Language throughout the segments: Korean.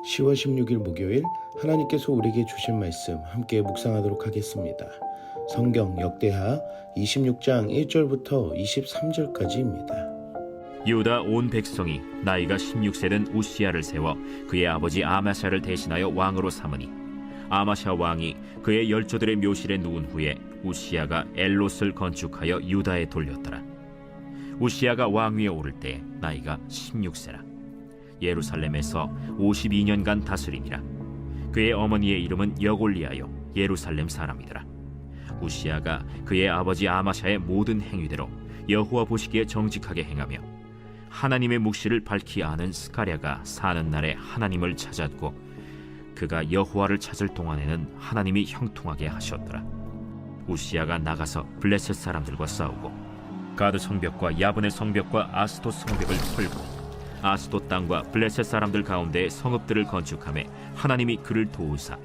10월 16일 목요일 하나님께서 우리에게 주신 말씀 함께 묵상하도록 하겠습니다. 성경 역대하 26장 1절부터 23절까지입니다. 유다 온 백성이 나이가 16세 된 우시야를 세워 그의 아버지 아마샤를 대신하여 왕으로 삼으니 아마샤 왕이 그의 열조들의 묘실에 누운 후에 우시야가 엘롯을 건축하여 유다에 돌렸더라. 우시야가 왕위에 오를 때 나이가 16세라. 예루살렘에서 52년간 다스리니라. 그의 어머니의 이름은 여골리아요 예루살렘 사람이더라. 우시야가 그의 아버지 아마샤의 모든 행위대로 여호와 보시기에 정직하게 행하며 하나님의 묵시를 밝히 아는 스가랴가 사는 날에 하나님을 찾았고 그가 여호와를 찾을 동안에는 하나님이 형통하게 하셨더라. 우시야가 나가서 블레셋 사람들과 싸우고 가드 성벽과 야브네 성벽과 아스돗 성벽을 털고 아스돗 땅과 블레셋 사람들 가운데 성읍들을 건축하며 하나님이 그를 도우사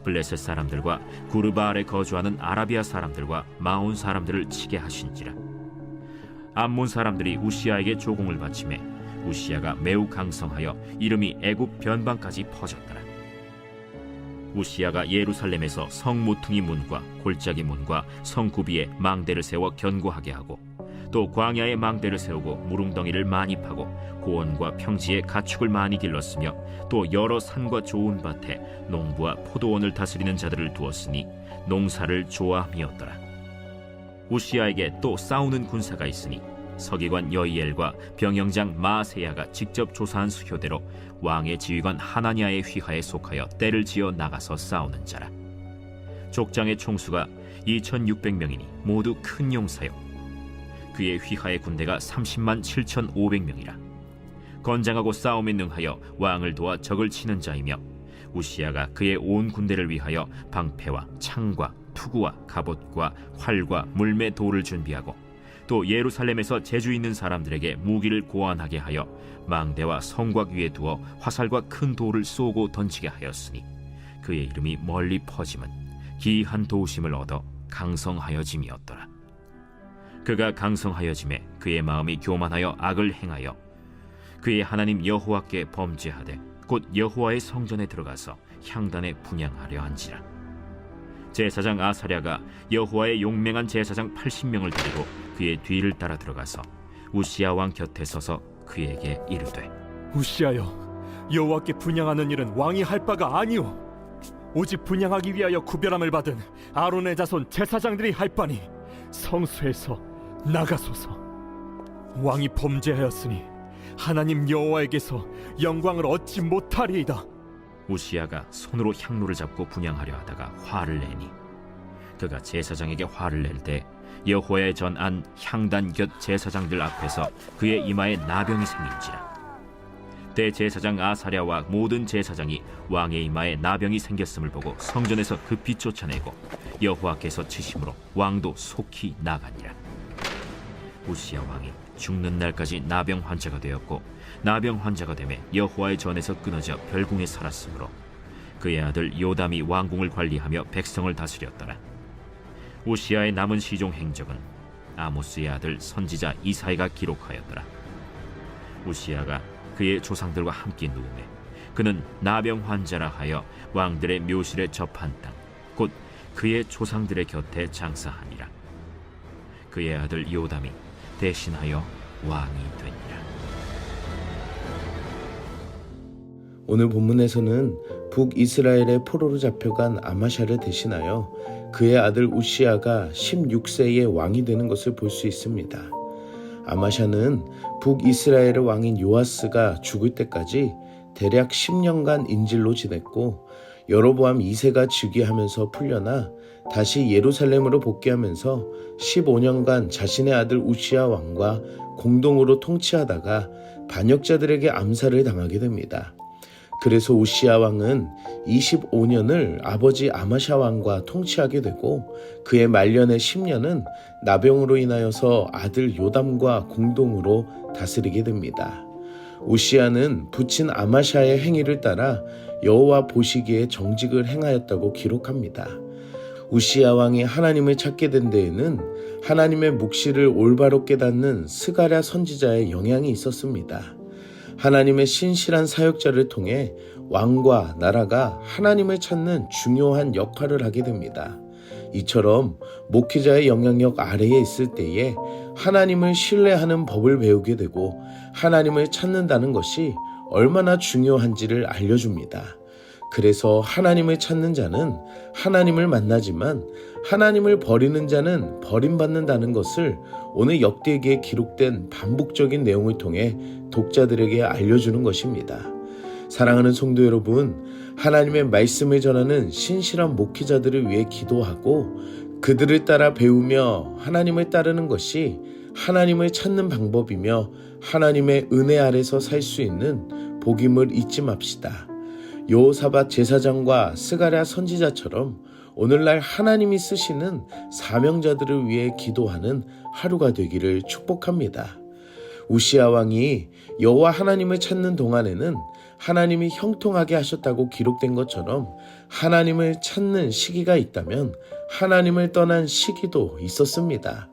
블레셋 사람들과 구르바알에 거주하는 아라비아 사람들과 마온 사람들을 치게 하신지라. 암몬 사람들이 우시야에게 조공을 바치매 우시야가 매우 강성하여 이름이 애굽 변방까지 퍼졌더라. 우시야가 예루살렘에서 성 모퉁이 문과 골짜기 문과 성 구비에 망대를 세워 견고하게 하고 또 광야에 망대를 세우고 무릉덩이를 많이 파고 고원과 평지에 가축을 많이 길렀으며 또 여러 산과 좋은 밭에 농부와 포도원을 다스리는 자들을 두었으니 농사를 좋아함이었더라. 우시야에게 또 싸우는 군사가 있으니 서기관 여이엘과 병영장 마아세야가 직접 조사한 수효대로 왕의 지휘관 하나냐의 휘하에 속하여 떼를 지어 나가서 싸우는 자라. 족장의 총수가 2600명이니 모두 큰 용사요 그의 휘하의 군대가 30만 7,500명이라. 건장하고 싸움에 능하여 왕을 도와 적을 치는 자이며 우시야가 그의 온 군대를 위하여 방패와 창과 투구와 갑옷과 활과 물매 돌을 준비하고 또 예루살렘에서 재주 있는 사람들에게 무기를 고안하게 하여 망대와 성곽 위에 두어 화살과 큰 돌을 쏘고 던지게 하였으니 그의 이름이 멀리 퍼짐은 기이한 도우심을 얻어 강성하여짐이었더라. 그가 강성하여짐에 그의 마음이 교만하여 악을 행하여 그의 하나님 여호와께 범죄하되 곧 여호와의 성전에 들어가서 향단에 분향하려 한지라. 제사장 아사랴가 여호와의 용맹한 제사장 80명을 데리고 그의 뒤를 따라 들어가서 우시야 왕 곁에 서서 그에게 이르되 우시야여, 여호와께 분향하는 일은 왕이 할 바가 아니오. 오직 분향하기 위하여 구별함을 받은 아론의 자손 제사장들이 할 바니 성소에서 나가소서. 왕이 범죄하였으니 하나님 여호와에게서 영광을 얻지 못하리이다. 우시야가 손으로 향로를 잡고 분향하려 하다가 화를 내니 그가 제사장에게 화를 낼 때 여호와의 전안 향단 곁 제사장들 앞에서 그의 이마에 나병이 생긴지라. 대제사장 아사랴와 모든 제사장이 왕의 이마에 나병이 생겼음을 보고 성전에서 급히 쫓아내고 여호와께서 치심으로 왕도 속히 나가니라. 우시야 왕이 죽는 날까지 나병 환자가 되었고 나병 환자가 되매 여호와의 전에서 끊어져 별궁에 살았으므로 그의 아들 요담이 왕궁을 관리하며 백성을 다스렸더라. 우시야의 남은 시종 행적은 아모스의 아들 선지자 이사야가 기록하였더라. 우시야가 그의 조상들과 함께 누우매 그는 나병 환자라 하여 왕들의 묘실에 접한 땅 곧 그의 조상들의 곁에 장사하니라. 그의 아들 요담이 대신하여 왕이 되니라. 오늘 본문에서는 북이스라엘의 포로로 잡혀간 아마샤를 대신하여 그의 아들 우시야가 16세의 왕이 되는 것을 볼 수 있습니다. 아마샤는 북이스라엘의 왕인 요아스가 죽을 때까지 대략 10년간 인질로 지냈고 여로보암 2세가 즉위하면서 풀려나 다시 예루살렘으로 복귀하면서 15년간 자신의 아들 우시야 왕과 공동으로 통치하다가 반역자들에게 암살을 당하게 됩니다. 그래서 우시야 왕은 25년을 아버지 아마샤 왕과 통치하게 되고 그의 말년의 10년은 나병으로 인하여서 아들 요담과 공동으로 다스리게 됩니다. 우시야는 부친 아마샤의 행위를 따라 여호와 보시기에 정직을 행하였다고 기록합니다. 우시야 왕이 하나님을 찾게 된 데에는 하나님의 묵시를 올바로 깨닫는 스가랴 선지자의 영향이 있었습니다. 하나님의 신실한 사역자를 통해 왕과 나라가 하나님을 찾는 중요한 역할을 하게 됩니다. 이처럼 목회자의 영향력 아래에 있을 때에 하나님을 신뢰하는 법을 배우게 되고 하나님을 찾는다는 것이 얼마나 중요한지를 알려줍니다. 그래서 하나님을 찾는 자는 하나님을 만나지만 하나님을 버리는 자는 버림받는다는 것을 오늘 역대기에 기록된 반복적인 내용을 통해 독자들에게 알려주는 것입니다. 사랑하는 성도 여러분, 하나님의 말씀을 전하는 신실한 목회자들을 위해 기도하고 그들을 따라 배우며 하나님을 따르는 것이 하나님을 찾는 방법이며 하나님의 은혜 아래서 살 수 있는 복임을 잊지 맙시다. 여호사밧 제사장과 스가랴 선지자처럼 오늘날 하나님이 쓰시는 사명자들을 위해 기도하는 하루가 되기를 축복합니다. 우시야 왕이 여호와 하나님을 찾는 동안에는 하나님이 형통하게 하셨다고 기록된 것처럼 하나님을 찾는 시기가 있다면 하나님을 떠난 시기도 있었습니다.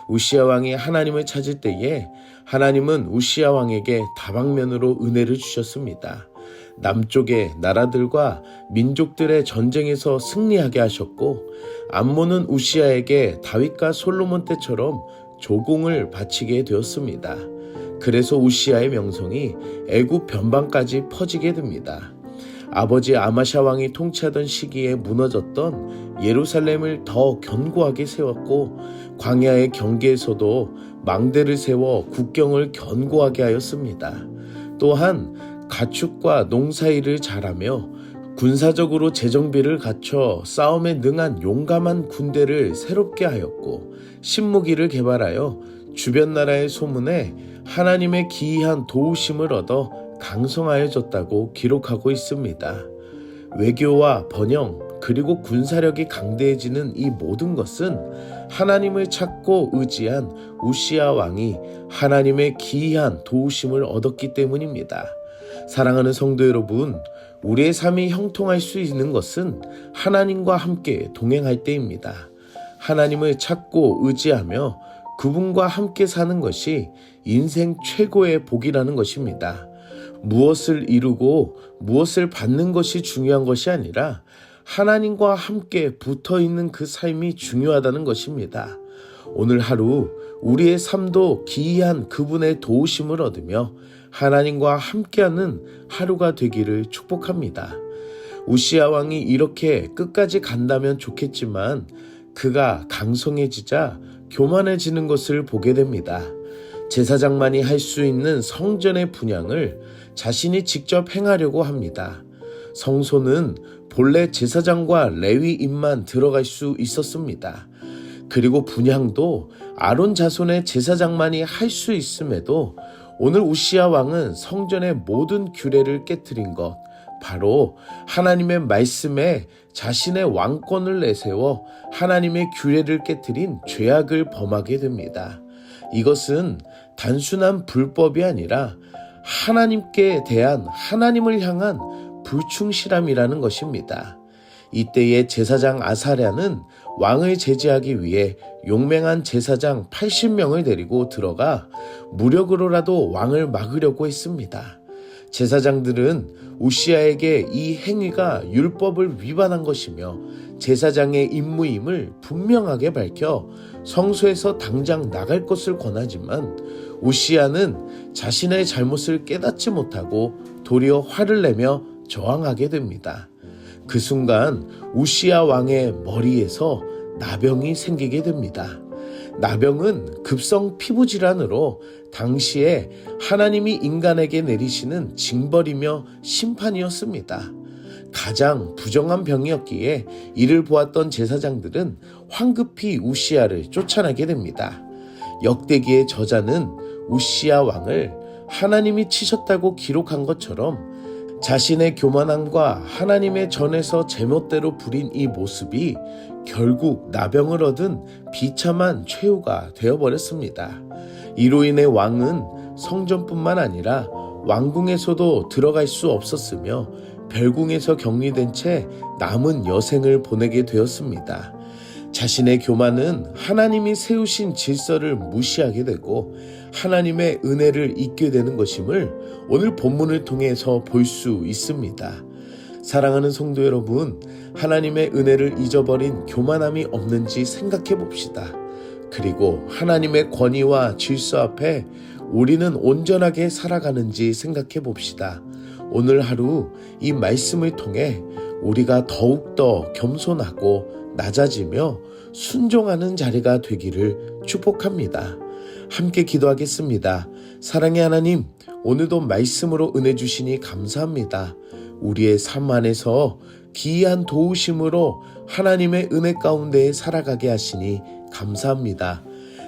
우시야 왕이 하나님을 찾을 때에 하나님은 우시야 왕에게 다방면으로 은혜를 주셨습니다. 남쪽의 나라들과 민족들의 전쟁에서 승리하게 하셨고 암몬은 우시야에게 다윗과 솔로몬 때처럼 조공을 바치게 되었습니다. 그래서 우시야의 명성이 애굽 변방까지 퍼지게 됩니다. 아버지 아마샤 왕이 통치하던 시기에 무너졌던 예루살렘을 더 견고하게 세웠고 광야의 경계에서도 망대를 세워 국경을 견고하게 하였습니다. 또한 가축과 농사일을 잘하며 군사적으로 재정비를 갖춰 싸움에 능한 용감한 군대를 새롭게 하였고 신무기를 개발하여 주변 나라의 소문에 하나님의 기이한 도우심을 얻어 강성하여졌다고 기록하고 있습니다. 외교와 번영 그리고 군사력이 강대해지는 이 모든 것은 하나님을 찾고 의지한 우시야 왕이 하나님의 기이한 도우심을 얻었기 때문입니다. 사랑하는 성도 여러분, 우리의 삶이 형통할 수 있는 것은 하나님과 함께 동행할 때입니다. 하나님을 찾고 의지하며 그분과 함께 사는 것이 인생 최고의 복이라는 것입니다. 무엇을 이루고 무엇을 받는 것이 중요한 것이 아니라 하나님과 함께 붙어 있는 그 삶이 중요하다는 것입니다. 오늘 하루 우리의 삶도 기이한 그분의 도우심을 얻으며 하나님과 함께하는 하루가 되기를 축복합니다. 우시야 왕이 이렇게 끝까지 간다면 좋겠지만 그가 강성해지자 교만해지는 것을 보게 됩니다. 제사장만이 할 수 있는 성전의 분향을 자신이 직접 행하려고 합니다. 성소는 본래 제사장과 레위인만 들어갈 수 있었습니다. 그리고 분향도 아론 자손의 제사장만이 할 수 있음에도 오늘 우시야 왕은 성전의 모든 규례를 깨트린 것, 바로 하나님의 말씀에 자신의 왕권을 내세워 하나님의 규례를 깨트린 죄악을 범하게 됩니다. 이것은 단순한 불법이 아니라 하나님께 대한 하나님을 향한 불충실함이라는 것입니다. 이때의 제사장 아사랴는 왕을 제지하기 위해 용맹한 제사장 80명을 데리고 들어가 무력으로라도 왕을 막으려고 했습니다. 제사장들은 우시야에게 이 행위가 율법을 위반한 것이며 제사장의 임무임을 분명하게 밝혀 성소에서 당장 나갈 것을 권하지만 우시야는 자신의 잘못을 깨닫지 못하고 도리어 화를 내며 저항하게 됩니다. 그 순간 우시야 왕의 머리에서 나병이 생기게 됩니다. 나병은 급성 피부질환으로 당시에 하나님이 인간에게 내리시는 징벌이며 심판이었습니다. 가장 부정한 병이었기에 이를 보았던 제사장들은 황급히 우시야를 쫓아내게 됩니다. 역대기의 저자는 우시야 왕을 하나님이 치셨다고 기록한 것처럼 자신의 교만함과 하나님의 전에서 제멋대로 부린 이 모습이 결국 나병을 얻은 비참한 최후가 되어버렸습니다. 이로 인해 왕은 성전뿐만 아니라 왕궁에서도 들어갈 수 없었으며 별궁에서 격리된 채 남은 여생을 보내게 되었습니다. 자신의 교만은 하나님이 세우신 질서를 무시하게 되고 하나님의 은혜를 잊게 되는 것임을 오늘 본문을 통해서 볼 수 있습니다. 사랑하는 성도 여러분, 하나님의 은혜를 잊어버린 교만함이 없는지 생각해 봅시다. 그리고 하나님의 권위와 질서 앞에 우리는 온전하게 살아가는지 생각해 봅시다. 오늘 하루 이 말씀을 통해 우리가 더욱더 겸손하고 낮아지며 순종하는 자리가 되기를 축복합니다. 함께 기도하겠습니다. 사랑의 하나님, 오늘도 말씀으로 은혜 주시니 감사합니다. 우리의 삶 안에서 기이한 도우심으로 하나님의 은혜 가운데 살아가게 하시니 감사합니다.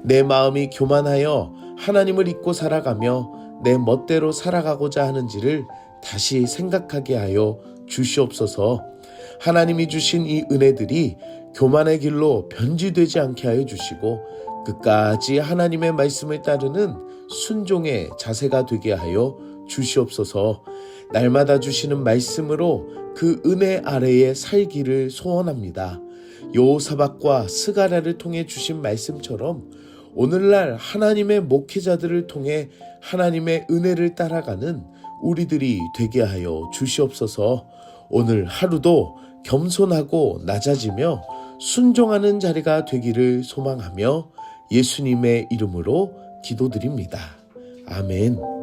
내 마음이 교만하여 하나님을 잊고 살아가며 내 멋대로 살아가고자 하는지를 다시 생각하게 하여 주시옵소서. 하나님이 주신 이 은혜들이 교만의 길로 변질되지 않게 하여 주시고 끝까지 하나님의 말씀을 따르는 순종의 자세가 되게 하여 주시옵소서. 날마다 주시는 말씀으로 그 은혜 아래에 살기를 소원합니다. 여호사밧과 스가랴를 통해 주신 말씀처럼 오늘날 하나님의 목회자들을 통해 하나님의 은혜를 따라가는 우리들이 되게 하여 주시옵소서. 오늘 하루도 겸손하고 낮아지며 순종하는 자리가 되기를 소망하며 예수님의 이름으로 기도드립니다. 아멘.